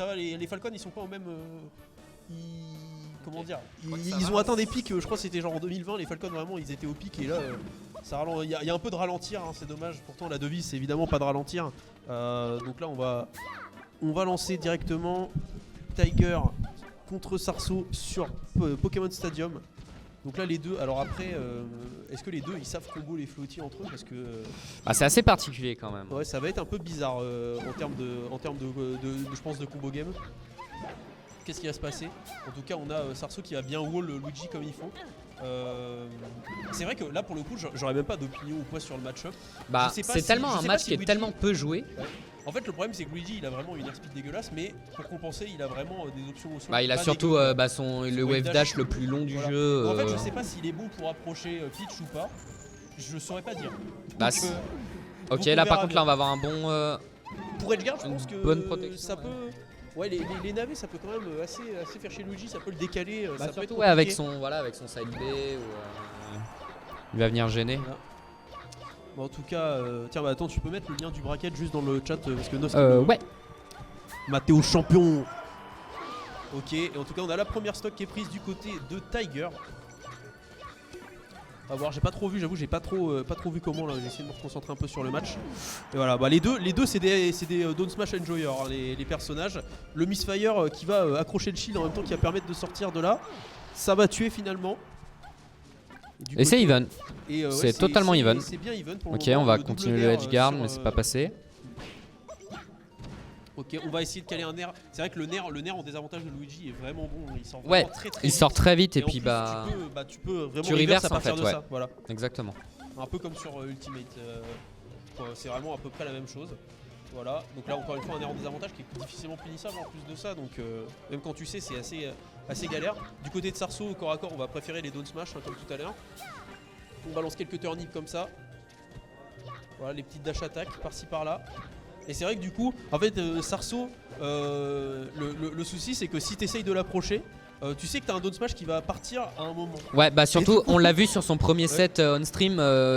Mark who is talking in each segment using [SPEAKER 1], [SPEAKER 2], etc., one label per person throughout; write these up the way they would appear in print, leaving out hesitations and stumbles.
[SPEAKER 1] ça va, les Falcons ils sont pas au même. Comment dire, ils ont atteint des pics, je crois que c'était genre en 2020, les Falcons vraiment ils étaient au pic et là il y a un peu de ralentir, hein, c'est dommage, pourtant la devise c'est évidemment pas de ralentir. Donc là on va lancer directement Tiger contre Sarceau sur Pokémon Stadium. Donc là les deux, alors après est-ce que les deux ils savent combo les floaties entre eux parce que
[SPEAKER 2] c'est assez particulier quand même.
[SPEAKER 1] Ouais, ça va être un peu bizarre en termes de je pense de combo game. Qu'est-ce qui va se passer? En tout cas on a Sarceau qui va bien wall Luigi comme il faut. C'est vrai que là pour le coup j'aurais même pas d'opinion ou quoi sur le match-up.
[SPEAKER 2] C'est tellement un match qui est tellement peu joué.
[SPEAKER 1] Ouais. En fait le problème c'est que Luigi il a vraiment une airspeed dégueulasse, mais pour compenser il a vraiment des options au sol.
[SPEAKER 2] Il a surtout le wave dash le plus long du jeu.
[SPEAKER 1] En fait je sais pas s'il est bon pour approcher Peach ou pas. Je saurais pas dire.
[SPEAKER 2] Ok là par contre là on va avoir un bon...
[SPEAKER 1] Pour Edgeguard je pense que
[SPEAKER 2] bonne protection,
[SPEAKER 1] ça peut... Ouais, les navets ça peut quand même assez faire chez Luigi, ça peut le décaler. Ça peut
[SPEAKER 2] surtout
[SPEAKER 1] être
[SPEAKER 2] avec son side B il va venir gêner.
[SPEAKER 1] Voilà. Bon, en tout cas, tiens, attends, tu peux mettre le lien du bracket juste dans le chat parce que Nos.
[SPEAKER 2] Ouais.
[SPEAKER 1] Mathéo champion. Ok, et en tout cas, on a la première stock qui est prise du côté de Tiger. On va voir, j'ai pas trop vu, j'avoue, j'ai pas trop vu comment là. J'ai essayé de me concentrer un peu sur le match. Et voilà, les deux c'est des Don't Smash Enjoyer, hein, les personnages. Le Misfire qui va accrocher le shield en même temps qui va permettre de sortir de là. Ça va tuer finalement.
[SPEAKER 2] Et c'est even.
[SPEAKER 1] C'est
[SPEAKER 2] totalement even.
[SPEAKER 1] C'est bien even pour
[SPEAKER 2] ok,
[SPEAKER 1] le moment,
[SPEAKER 2] on va continuer le edgeguard, mais c'est pas passé.
[SPEAKER 1] Ok, on va essayer de caler un nerf. C'est vrai que le nerf en désavantage de Luigi est vraiment bon. Il sort
[SPEAKER 2] vraiment
[SPEAKER 1] très
[SPEAKER 2] il sort très vite et puis
[SPEAKER 1] tu peux vraiment
[SPEAKER 2] tu reverse
[SPEAKER 1] à partir
[SPEAKER 2] en fait,
[SPEAKER 1] de ça. Voilà.
[SPEAKER 2] Exactement.
[SPEAKER 1] Un peu comme sur Ultimate. C'est vraiment à peu près la même chose. Voilà, donc là encore une fois un nerf en désavantage qui est difficilement punissable en plus de ça, donc même quand tu sais c'est assez galère. Du côté de Sarceau, corps à corps, on va préférer les down smash comme tout à l'heure. On balance quelques turnips comme ça. Voilà, les petites dash attack par-ci par-là. Et c'est vrai que du coup, en fait, Sarceau, le souci c'est que si tu essayes de l'approcher, tu sais que t'as un down smash qui va partir à un moment.
[SPEAKER 2] Ouais, surtout on l'a vu sur son premier set on stream,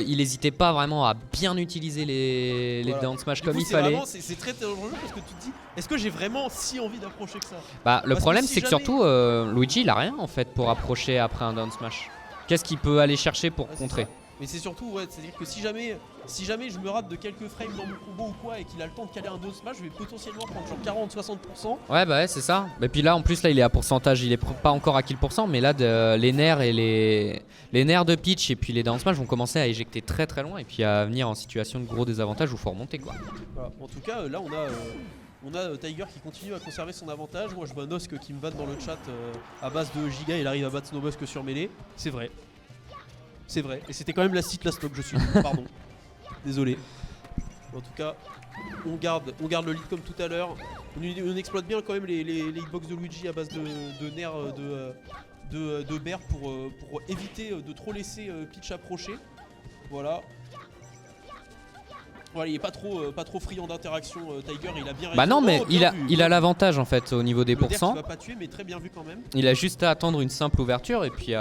[SPEAKER 2] il hésitait pas vraiment à bien utiliser les down smash comme il fallait.
[SPEAKER 1] C'est très dangereux parce que tu te dis, est-ce que j'ai vraiment si envie d'approcher que ça?
[SPEAKER 2] Le problème c'est que surtout Luigi il a rien en fait pour approcher après un down smash. Qu'est-ce qu'il peut aller chercher pour contrer?
[SPEAKER 1] Mais c'est surtout, c'est-à-dire que si jamais je me rate de quelques frames dans mon combo ou quoi et qu'il a le temps de caler un down smash, je vais potentiellement prendre genre 40-60%.
[SPEAKER 2] Ouais, c'est ça. Et puis là, en plus, là, il est à pourcentage, il est pas encore à kill pourcent, mais là, les nerfs et les nerfs de Peach et puis les down smash vont commencer à éjecter très très loin et puis à venir en situation de gros désavantage où il faut remonter quoi.
[SPEAKER 1] Voilà. En tout cas, là, on a Tiger qui continue à conserver son avantage. Moi, je vois Nosk qui me vanne dans le chat à base de giga, il arrive à battre Snowbusk sur mêlée. C'est vrai. C'est vrai, et c'était quand même la site last stock, je suis. Pardon. Désolé. En tout cas, on garde le lead comme tout à l'heure. On exploite bien quand même les hitbox de Luigi à base de nerfs de Bear pour éviter de trop laisser Peach approcher. Voilà. Voilà, il est pas trop friand d'interaction, Tiger, il a bien réussi.
[SPEAKER 2] Non, mais il a l'avantage en fait au niveau des pourcents.
[SPEAKER 1] Il va pas tuer, mais très bien vu quand même.
[SPEAKER 2] Il a juste à attendre une simple ouverture et puis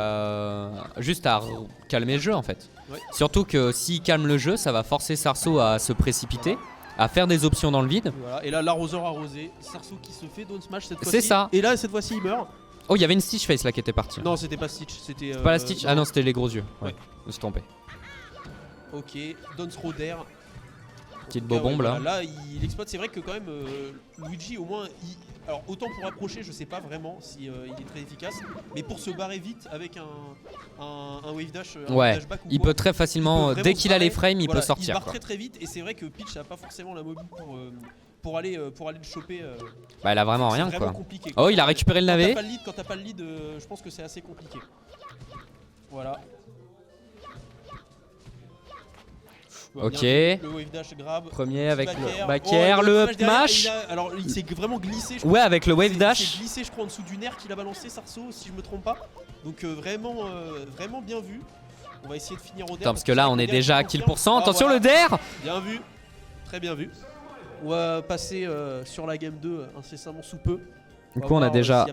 [SPEAKER 2] juste à calmer le jeu en fait. Ouais. Surtout que s'il calme le jeu, ça va forcer Sarceau à se précipiter, à faire des options dans le vide.
[SPEAKER 1] Voilà. Et là, l'arroseur arrosé, Sarceau qui se fait down smash cette fois-ci.
[SPEAKER 2] C'est ça.
[SPEAKER 1] Et là, cette fois-ci, il meurt.
[SPEAKER 2] Oh, il y avait une Stitch Face là qui était partie.
[SPEAKER 1] Non, c'était pas Stitch, c'était.
[SPEAKER 2] Pas la Stitch. Ah non, c'était les gros yeux. Ouais. Je me suis trompé.
[SPEAKER 1] Ok, down throw d'air.
[SPEAKER 2] Petite bobombe là.
[SPEAKER 1] Là, il exploite. C'est vrai que quand même, Luigi, au moins, alors autant pour approcher, je sais pas vraiment si il est très efficace, mais pour se barrer vite avec un wave dash,
[SPEAKER 2] dash back ou il peut très facilement, dès qu'il a les frames, il peut sortir.
[SPEAKER 1] Il part très vite, et c'est vrai que Peach n'a pas forcément la mobile pour aller le choper.
[SPEAKER 2] Il a vraiment rien quoi.
[SPEAKER 1] Compliqué,
[SPEAKER 2] oh, il a récupéré le navet.
[SPEAKER 1] Quand t'as pas le lead, je pense que c'est assez compliqué. Voilà.
[SPEAKER 2] Ok,
[SPEAKER 1] le wave dash grab.
[SPEAKER 2] Premier avec le back air, le up smash.
[SPEAKER 1] Alors il s'est vraiment glissé.
[SPEAKER 2] Ouais, avec le wave dash.
[SPEAKER 1] Il s'est glissé, je crois, en dessous du nerf qu'il a balancé, Sarceau, si je me trompe pas. Donc vraiment bien vu. On va essayer de finir au der.
[SPEAKER 2] Attends, parce que là on est déjà à kill pourcent. Attention le der.
[SPEAKER 1] Bien vu, très bien vu. On va passer sur la game 2 incessamment sous peu.
[SPEAKER 2] Du coup on a déjà.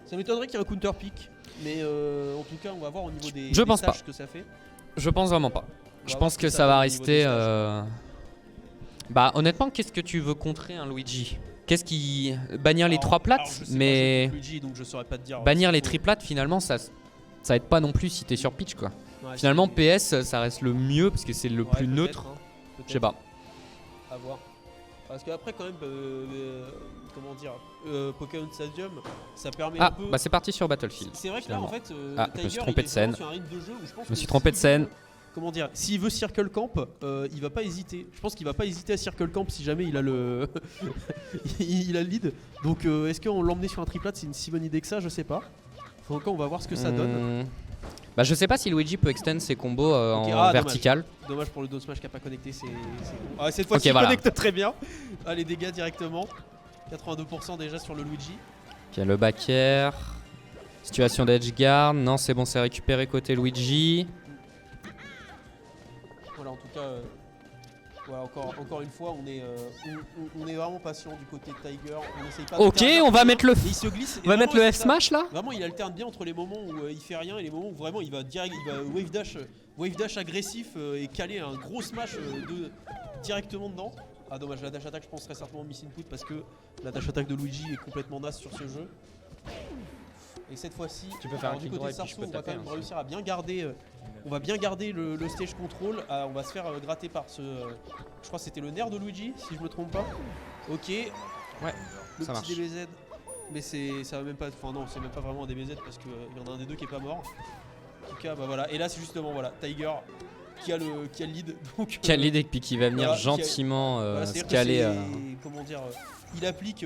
[SPEAKER 1] Ça m'étonnerait qu'il y ait un counter pick, mais en tout cas on va voir au niveau des
[SPEAKER 2] tâches
[SPEAKER 1] que ça fait.
[SPEAKER 2] Je pense vraiment pas. Je pense que ça va rester. Honnêtement, qu'est-ce que tu veux contrer un Luigi? Qu'est-ce qui. Bannir les 3 plates,
[SPEAKER 1] alors, je sais pas,
[SPEAKER 2] mais.
[SPEAKER 1] j'ai pas Luigi, donc je saurais pas te dire.
[SPEAKER 2] Bannir les
[SPEAKER 1] c'est faux.
[SPEAKER 2] triplates, finalement, ça aide pas non plus si t'es sur pitch, quoi.
[SPEAKER 1] Ouais,
[SPEAKER 2] Finalement,
[SPEAKER 1] c'est-
[SPEAKER 2] PS, ça reste le mieux parce que c'est le
[SPEAKER 1] ouais,
[SPEAKER 2] plus
[SPEAKER 1] peut-être,
[SPEAKER 2] neutre.
[SPEAKER 1] hein, peut-être.
[SPEAKER 2] Je sais pas.
[SPEAKER 1] À voir. Parce qu'après, quand même, comment dire, Pokémon Stadium, ça permet un
[SPEAKER 2] Ah,
[SPEAKER 1] peu.
[SPEAKER 2] bah c'est parti sur Battlefield.
[SPEAKER 1] C'est vrai que là, en
[SPEAKER 2] finalement.
[SPEAKER 1] fait,
[SPEAKER 2] Ah, je me suis
[SPEAKER 1] Tiger,
[SPEAKER 2] trompé
[SPEAKER 1] il
[SPEAKER 2] de
[SPEAKER 1] est
[SPEAKER 2] scène.
[SPEAKER 1] vraiment sur un rythme de jeu où je pense
[SPEAKER 2] Je me
[SPEAKER 1] que
[SPEAKER 2] suis trompé de scène.
[SPEAKER 1] comment dire, s'il veut Circle Camp, il va pas hésiter. Je pense qu'il va pas hésiter à Circle Camp si jamais il a le, il a le lead. Donc, est-ce qu'on l'emmener sur un triplat, c'est une si bonne idée que ça, je sais pas. Faut encore, on va voir ce que ça donne.
[SPEAKER 2] Bah je sais pas si Luigi peut extend ses combos
[SPEAKER 1] Ok,
[SPEAKER 2] en
[SPEAKER 1] ah,
[SPEAKER 2] vertical.
[SPEAKER 1] Dommage pour le Down Smash qui a pas connecté. Ah, cette fois-ci,
[SPEAKER 2] Ok,
[SPEAKER 1] il
[SPEAKER 2] voilà.
[SPEAKER 1] connecte très bien. Ah, les dégâts directement. 82% déjà sur le Luigi.
[SPEAKER 2] Ok, le back air. Situation d'edge guard. Non, c'est bon, c'est récupéré côté Luigi.
[SPEAKER 1] Voilà, en tout cas, voilà, encore une fois, on est vraiment patient du côté de Tiger. On essaye pas de
[SPEAKER 2] Ok,
[SPEAKER 1] faire
[SPEAKER 2] on va mettre le,
[SPEAKER 1] et il se glisse.
[SPEAKER 2] on va mettre le F smash là.
[SPEAKER 1] Vraiment, il alterne bien entre les moments où il fait rien et les moments où vraiment il va direct, il va wave dash agressif et caler un gros smash directement dedans. Ah dommage, la dash attack je pense serait certainement miss input parce que la dash attack de Luigi est complètement naze sur ce jeu. Et cette fois-ci,
[SPEAKER 2] Tu peux faire
[SPEAKER 1] alors,
[SPEAKER 2] un
[SPEAKER 1] du
[SPEAKER 2] click
[SPEAKER 1] côté
[SPEAKER 2] draw
[SPEAKER 1] de
[SPEAKER 2] et puis je
[SPEAKER 1] Sarso,
[SPEAKER 2] peux
[SPEAKER 1] on va
[SPEAKER 2] taper,
[SPEAKER 1] quand même
[SPEAKER 2] hein,
[SPEAKER 1] réussir à bien garder, on va bien garder le stage control. Ah, on va se faire gratter par ce, je crois que c'était le nerf de Luigi si je me trompe pas. Ok,
[SPEAKER 2] Ouais,
[SPEAKER 1] le
[SPEAKER 2] ça marche.
[SPEAKER 1] petit DBZ, mais ça va même pas, enfin non, c'est même pas vraiment un DBZ parce qu'il y en a un des deux qui est pas mort. En tout cas, bah voilà. Et là, c'est justement voilà, Tiger qui a le lead. Donc,
[SPEAKER 2] Khalid et puis qui va venir
[SPEAKER 1] voilà,
[SPEAKER 2] gentiment
[SPEAKER 1] voilà,
[SPEAKER 2] se
[SPEAKER 1] c'est-à-dire que
[SPEAKER 2] caler.
[SPEAKER 1] c'est- comment dire, il applique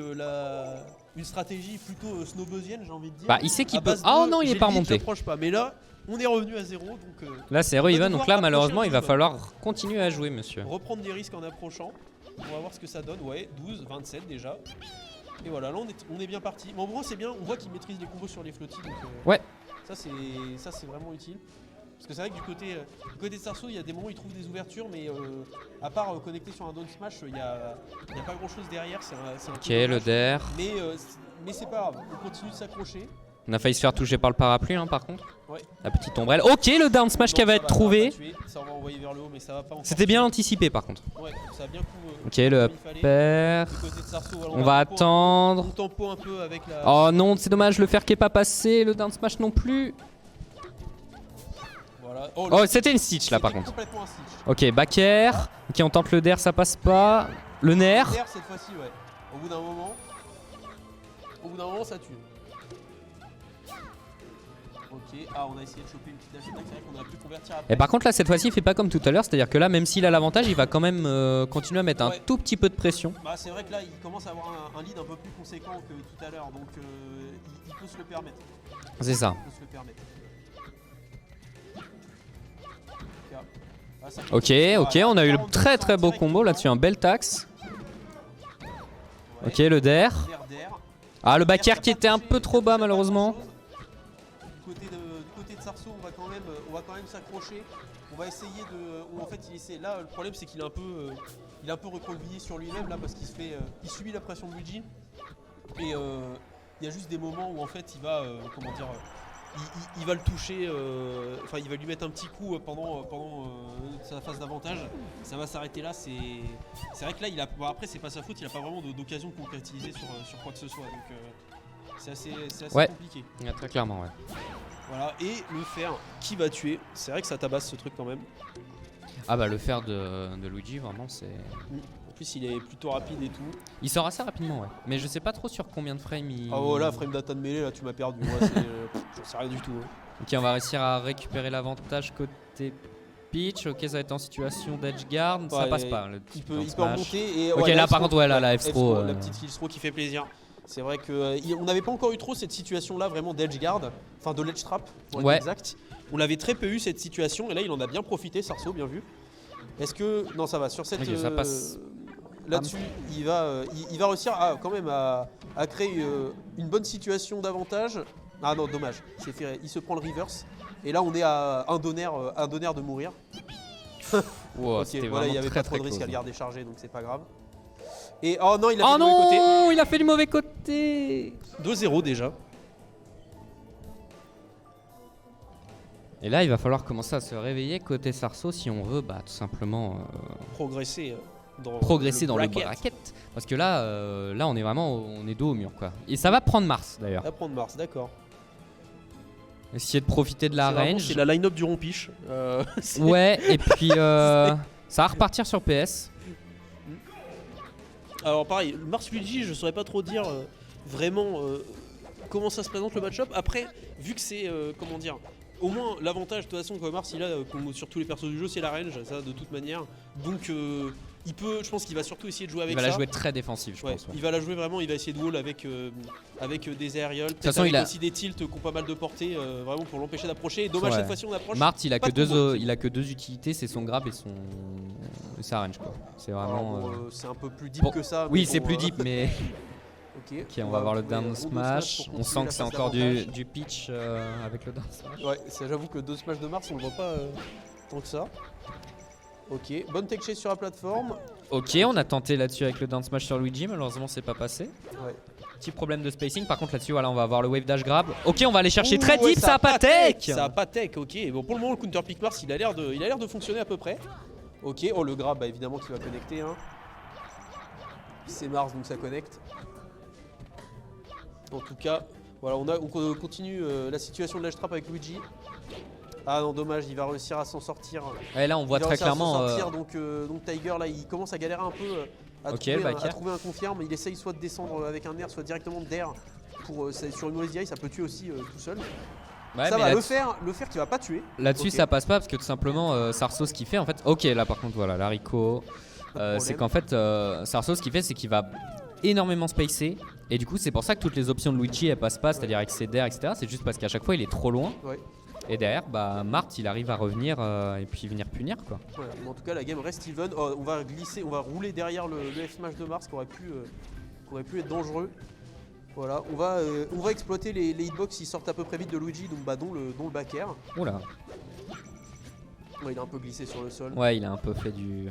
[SPEAKER 1] une stratégie plutôt snowbuzienne, j'ai envie de dire.
[SPEAKER 2] Bah il sait
[SPEAKER 1] À
[SPEAKER 2] qu'il peut.
[SPEAKER 1] base
[SPEAKER 2] Ah
[SPEAKER 1] de,
[SPEAKER 2] non, il
[SPEAKER 1] j'ai
[SPEAKER 2] est
[SPEAKER 1] le
[SPEAKER 2] pas
[SPEAKER 1] lead,
[SPEAKER 2] remonté.
[SPEAKER 1] j'approche pas. Mais là, on est revenu à zéro, donc
[SPEAKER 2] Là c'est
[SPEAKER 1] on va
[SPEAKER 2] re-even,
[SPEAKER 1] devoir
[SPEAKER 2] donc là
[SPEAKER 1] approcher
[SPEAKER 2] malheureusement
[SPEAKER 1] un
[SPEAKER 2] il va
[SPEAKER 1] minimum.
[SPEAKER 2] falloir continuer à jouer, monsieur.
[SPEAKER 1] reprendre des risques en approchant. On va voir ce que ça donne. Ouais, 12, 27 déjà. Et voilà, là on est bien parti. Mais en gros, c'est bien, on voit qu'il maîtrise les combos sur les flottis. Donc,
[SPEAKER 2] Ouais.
[SPEAKER 1] Ça, c'est vraiment utile. Parce que c'est vrai que du côté de Sarso, il y a des moments où il trouve des ouvertures, mais à part connecter sur un down smash, il n'y a pas grand chose derrière. C'est un
[SPEAKER 2] Ok,
[SPEAKER 1] peu
[SPEAKER 2] le
[SPEAKER 1] dommage.
[SPEAKER 2] der.
[SPEAKER 1] Mais c'est pas grave, on continue de s'accrocher.
[SPEAKER 2] On a failli se faire toucher par le parapluie hein, par contre.
[SPEAKER 1] Ouais.
[SPEAKER 2] La petite ombrelle. Ok, le down smash qui
[SPEAKER 1] Non,
[SPEAKER 2] va
[SPEAKER 1] ça
[SPEAKER 2] être
[SPEAKER 1] va
[SPEAKER 2] trouvé.
[SPEAKER 1] pas tuer, ça on va envoyer vers le haut, mais ça va pas encore.
[SPEAKER 2] C'était bien anticipé par contre.
[SPEAKER 1] Ouais, ça a bien
[SPEAKER 2] Ok, le up
[SPEAKER 1] fallait.
[SPEAKER 2] air.
[SPEAKER 1] Du côté de Sarso, voilà,
[SPEAKER 2] On va attendre.
[SPEAKER 1] On tempo un peu avec la.
[SPEAKER 2] Oh non, c'est dommage, le fer qui est pas passé, le down smash non plus.
[SPEAKER 1] Voilà.
[SPEAKER 2] Oh, c'était une stitch là par
[SPEAKER 1] c'était
[SPEAKER 2] contre.
[SPEAKER 1] complètement un stitch.
[SPEAKER 2] Ok, back air. Ok, on tente le der, ça passe pas. Le nerf.
[SPEAKER 1] Derrière, cette fois-ci, ouais. Au bout d'un moment, ça tue. Ok, on a essayé de choper une petite dash attack, c'est vrai qu'on aurait pu convertir après.
[SPEAKER 2] Et par contre là cette fois-ci il fait pas comme tout à l'heure, c'est-à-dire que là même s'il a l'avantage il va quand même continuer à mettre un
[SPEAKER 1] Ouais.
[SPEAKER 2] tout petit peu de pression.
[SPEAKER 1] Bah, c'est vrai que là, il commence à avoir un lead un peu plus conséquent que tout à l'heure, donc il peut se le permettre.
[SPEAKER 2] C'est ça.
[SPEAKER 1] Il peut se le permettre. En tout cas, ah, ça
[SPEAKER 2] Ok,
[SPEAKER 1] continue.
[SPEAKER 2] ok, on a eu le très très beau combo là-dessus, un bel tax.
[SPEAKER 1] Ouais.
[SPEAKER 2] Ok, le der.
[SPEAKER 1] Der.
[SPEAKER 2] Ah, le back
[SPEAKER 1] Der,
[SPEAKER 2] air
[SPEAKER 1] ça
[SPEAKER 2] qui
[SPEAKER 1] a pas
[SPEAKER 2] était un
[SPEAKER 1] touché,
[SPEAKER 2] peu trop
[SPEAKER 1] ça
[SPEAKER 2] bas
[SPEAKER 1] touche pas
[SPEAKER 2] malheureusement.
[SPEAKER 1] grand-chose. Du côté de Sarso, on va quand même s'accrocher. On va essayer de. En fait, là, le problème, c'est qu'il est un peu recroquevillé sur lui-même là parce qu'il il subit la pression de Luigi. Et il y a juste des moments où en fait, il va, comment dire, il va le toucher. Enfin, il va lui mettre un petit coup pendant sa phase d'avantage. Ça va s'arrêter là. C'est vrai que là, bon, après, c'est pas sa faute. Il a pas vraiment d'occasion de concrétiser sur quoi que ce soit. Donc, c'est assez
[SPEAKER 2] Ouais.
[SPEAKER 1] compliqué.
[SPEAKER 2] Ouais, très clairement, ouais.
[SPEAKER 1] Voilà, et le fer qui va tuer. C'est vrai que ça tabasse ce truc quand même.
[SPEAKER 2] Ah bah le fer de Luigi vraiment c'est...
[SPEAKER 1] En plus, il est plutôt rapide et tout.
[SPEAKER 2] Il sort assez rapidement ouais. Mais je sais pas trop sur combien de frames il...
[SPEAKER 1] Ah voilà, frame data de mêlée, là tu m'as perdu. Moi, j'en sais rien du tout. Hein.
[SPEAKER 2] Ok, on va réussir à récupérer l'avantage côté Peach. Ok, ça va être en situation d'edge guard. Ça
[SPEAKER 1] Ouais,
[SPEAKER 2] passe pas. Le
[SPEAKER 1] Il
[SPEAKER 2] petit
[SPEAKER 1] peut,
[SPEAKER 2] down
[SPEAKER 1] il peut
[SPEAKER 2] smash.
[SPEAKER 1] remonter. Et,
[SPEAKER 2] Ok,
[SPEAKER 1] ouais,
[SPEAKER 2] là,
[SPEAKER 1] la
[SPEAKER 2] par
[SPEAKER 1] F-throw,
[SPEAKER 2] contre, ouais, là, la
[SPEAKER 1] ouais,
[SPEAKER 2] F-throw,
[SPEAKER 1] la petite kill throw qui fait plaisir. C'est vrai que on n'avait pas encore eu trop cette situation-là vraiment d'edge guard, enfin de ledge trap pour être
[SPEAKER 2] Ouais.
[SPEAKER 1] exact. On l'avait très peu eu cette situation et là il en a bien profité, Sarso, bien vu. Est-ce que non ça va sur cette
[SPEAKER 2] Ok, ça passe.
[SPEAKER 1] là-dessus il va réussir quand même à créer une bonne situation d'avantage. Ah non dommage, il se prend le reverse et là on est à un donner de mourir.
[SPEAKER 2] Wow,
[SPEAKER 1] Ok,
[SPEAKER 2] c'était
[SPEAKER 1] voilà, il
[SPEAKER 2] vraiment
[SPEAKER 1] y avait
[SPEAKER 2] très
[SPEAKER 1] pas trop
[SPEAKER 2] très
[SPEAKER 1] de risque
[SPEAKER 2] close.
[SPEAKER 1] à le garder chargé donc c'est pas grave. Et oh non, il a fait
[SPEAKER 2] Oh
[SPEAKER 1] du mauvais côté.
[SPEAKER 2] non, il a fait du mauvais côté.
[SPEAKER 1] 2-0 déjà.
[SPEAKER 2] Et là, il va falloir commencer à se réveiller côté Sarso si on veut, bah tout simplement.
[SPEAKER 1] Progresser.
[SPEAKER 2] progresser dans le bracket. Parce que là, on est vraiment dos au mur, quoi. Et ça va prendre Mars d'ailleurs.
[SPEAKER 1] Ça va prendre Mars, d'accord.
[SPEAKER 2] Essayer de profiter de la range.
[SPEAKER 1] C'est la line-up du rompiche.
[SPEAKER 2] Ouais, et puis ça va repartir sur PS.
[SPEAKER 1] Alors pareil, Mars Luigi, je saurais pas trop dire vraiment comment ça se présente le match-up. Après, vu que c'est comment dire, au moins l'avantage de toute façon que Mars il a sur tous les persos du jeu, c'est la range, ça de toute manière. Donc il peut, je pense qu'il va surtout essayer de jouer avec ça.
[SPEAKER 2] Il va la jouer très défensive, je pense. Ouais.
[SPEAKER 1] Il va la jouer vraiment, il va essayer de wall avec des aérioles,
[SPEAKER 2] peut-être avec
[SPEAKER 1] aussi des tilts qui ont pas mal de portée, vraiment pour l'empêcher d'approcher. Et dommage, cette fois-ci on approche.
[SPEAKER 2] Mart, il a que deux utilités, c'est son grab et sa range, quoi. C'est vraiment.
[SPEAKER 1] C'est un peu plus deep que ça.
[SPEAKER 2] Oui, c'est plus deep, mais.
[SPEAKER 1] Ok,
[SPEAKER 2] on va voir le down smash. On sent que c'est encore du pitch avec le down smash.
[SPEAKER 1] Ouais, j'avoue que le down smash de Mars, on le voit pas tant que ça. Ok, bonne tech chase sur la plateforme.
[SPEAKER 2] Ok, on a tenté là-dessus avec le down smash sur Luigi, malheureusement c'est pas passé.
[SPEAKER 1] Ouais.
[SPEAKER 2] Petit problème de spacing, par contre là-dessus voilà, on va avoir le wave dash grab. Ok, on va aller chercher très deep, ça a pas tech.
[SPEAKER 1] Ça a pas tech, ok. Bon, pour le moment le counter pick Mars il a l'air de fonctionner à peu près. Ok, oh le grab bah, évidemment qui va connecter. Hein. C'est Mars donc ça connecte. En tout cas, voilà, on continue la situation de l'edge trap avec Luigi. Ah non, dommage, il va réussir à s'en sortir.
[SPEAKER 2] Et là, on voit très clairement.
[SPEAKER 1] Donc Tiger, là, il commence à galérer un peu à trouver un confirme. Il essaye soit de descendre avec un air, soit directement d'air. Sur une mauvaise DI, ça peut tuer aussi tout seul.
[SPEAKER 2] Ouais,
[SPEAKER 1] ça va, le faire qui va pas tuer.
[SPEAKER 2] Là-dessus, ça passe pas parce que tout simplement, Sarso, ce qu'il fait en fait. Ok, là par contre, voilà, l'haricot. C'est qu'en fait, Sarso, ce qu'il fait, c'est qu'il va énormément spacer. Et du coup, c'est pour ça que toutes les options de Luigi elles passent pas, c'est-à-dire avec ses dares, etc. C'est juste parce qu'à chaque fois, il est trop loin.
[SPEAKER 1] Ouais.
[SPEAKER 2] Et derrière, Mart il arrive à revenir et puis venir punir quoi.
[SPEAKER 1] Ouais, mais en tout cas, la game reste even. Oh, on va glisser, on va rouler derrière le F-Smash de Mars qui aurait pu être dangereux. Voilà, on va exploiter les hitbox qui sortent à peu près vite de Luigi, donc dont le back air.
[SPEAKER 2] Oula.
[SPEAKER 1] Ouais, il a un peu glissé sur le sol.
[SPEAKER 2] Ouais, il a un peu fait du.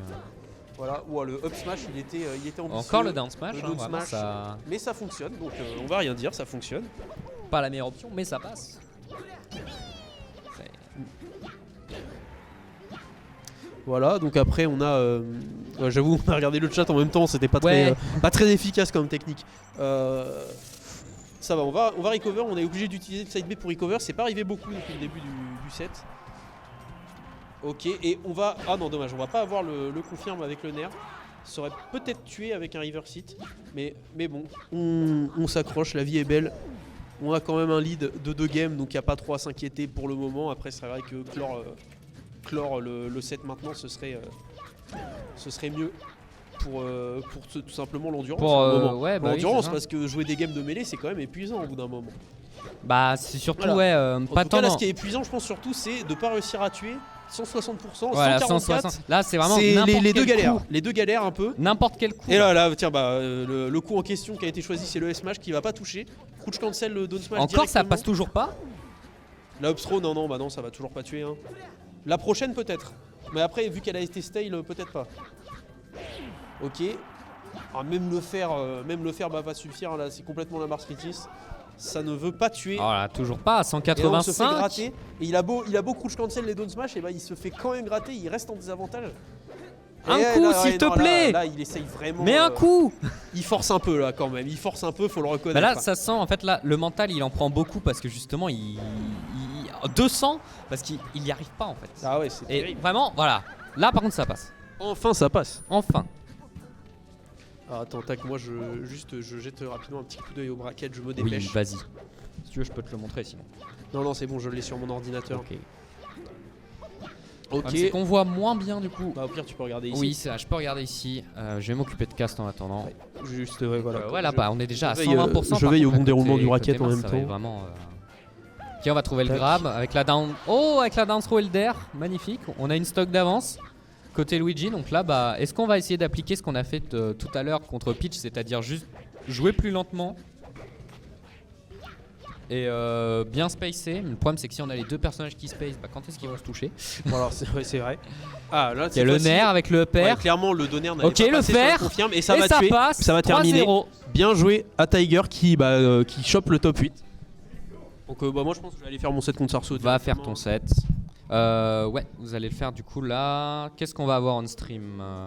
[SPEAKER 1] Voilà, le up smash il était ambitieux.
[SPEAKER 2] Encore le down smash,
[SPEAKER 1] down smash
[SPEAKER 2] ça...
[SPEAKER 1] mais ça fonctionne, donc on va rien dire, ça fonctionne.
[SPEAKER 2] Pas la meilleure option, mais ça passe.
[SPEAKER 1] Voilà, donc après on a, j'avoue, on a regardé le chat en même temps, c'était pas très efficace comme technique. Ça va, on va recover, on est obligé d'utiliser le side B pour recover, c'est pas arrivé beaucoup depuis le début du set. Ok, et on va... Ah non, dommage, on va pas avoir le confirme avec le nerf. Ça aurait peut-être tué avec un river sit. Mais bon, on s'accroche, la vie est belle. On a quand même un lead de 2 games, donc il n'y a pas trop à s'inquiéter pour le moment. Après, c'est vrai que clore le set maintenant, ce serait mieux pour tout simplement l'endurance. L'endurance, parce que jouer des games de mêlée, c'est quand même épuisant au bout d'un moment.
[SPEAKER 2] Bah, c'est surtout,
[SPEAKER 1] pas tant. Là, ce qui est épuisant, je pense surtout, c'est de pas réussir à tuer 160%,
[SPEAKER 2] voilà,
[SPEAKER 1] 144.
[SPEAKER 2] 160. Là, c'est vraiment
[SPEAKER 1] les deux galères.
[SPEAKER 2] Coup.
[SPEAKER 1] Les deux galères un peu.
[SPEAKER 2] N'importe quel coup.
[SPEAKER 1] Et là tiens, le coup en question qui a été choisi, c'est le S-Smash qui va pas toucher. Crouch cancel le down smash.
[SPEAKER 2] Encore, ça passe toujours pas.
[SPEAKER 1] La up throw, non, ça va toujours pas tuer. Hein. La prochaine, peut-être. Mais après, vu qu'elle a été stale, peut-être pas. Ok. Alors, même le faire va suffire. Là, c'est complètement la Mars Critis. Ça ne veut pas tuer.
[SPEAKER 2] Oh là, toujours pas à 185.
[SPEAKER 1] Et on se fait gratter. Et il a beau crouch cancel les down smash, et il se fait quand même gratter. Il reste en désavantage.
[SPEAKER 2] Un coup, s'il te plaît.
[SPEAKER 1] Là, il essaye vraiment.
[SPEAKER 2] Mais un coup.
[SPEAKER 1] Il force un peu là quand même. Il force un peu, faut le reconnaître.
[SPEAKER 2] Bah là, ça sent en fait là, le mental, il en prend beaucoup parce que justement, il 200 parce qu'il y arrive pas en fait.
[SPEAKER 1] Ah ouais, c'est terrible.
[SPEAKER 2] Vraiment, voilà. Là, par contre, ça passe.
[SPEAKER 1] Enfin, ça passe.
[SPEAKER 2] Enfin.
[SPEAKER 1] Ah, attends, tac, moi je jette rapidement un petit coup d'œil au bracket, je me dépêche.
[SPEAKER 2] Oui, vas-y. Si tu veux, je peux te le montrer sinon.
[SPEAKER 1] Non, c'est bon, je l'ai sur mon ordinateur. Ok.
[SPEAKER 2] C'est qu'on voit moins bien du coup.
[SPEAKER 1] Bah, au pire, tu peux regarder ici.
[SPEAKER 2] Oui, je peux regarder ici. Je vais m'occuper de cast en attendant.
[SPEAKER 1] Ouais, juste, voilà.
[SPEAKER 2] Voilà, on est déjà à 120%.
[SPEAKER 1] Je veille au bon déroulement du bracket en même temps.
[SPEAKER 2] Vraiment, Ok, on va trouver le grab avec la down. Oh, avec la down throw et le dair. Magnifique. On a une stock d'avance. Côté Luigi, donc là, est-ce qu'on va essayer d'appliquer ce qu'on a fait tout à l'heure contre Peach, c'est-à-dire juste jouer plus lentement et bien spacer. Le problème, c'est que si on a les deux personnages qui space, quand est-ce qu'ils vont se toucher?
[SPEAKER 1] Voilà, c'est vrai. Ah, là,
[SPEAKER 2] il y a le nerf avec le upper.
[SPEAKER 1] Ouais, clairement, le donner n'avait
[SPEAKER 2] pas passé sur le
[SPEAKER 1] confirme et ça va tuer. Ça va terminer. Bien joué à Tiger qui chope le top 8. Donc, moi, je pense que je vais aller faire mon set contre Sarso.
[SPEAKER 2] Va faire ton set. Ouais, vous allez le faire du coup là. Qu'est-ce qu'on va avoir on stream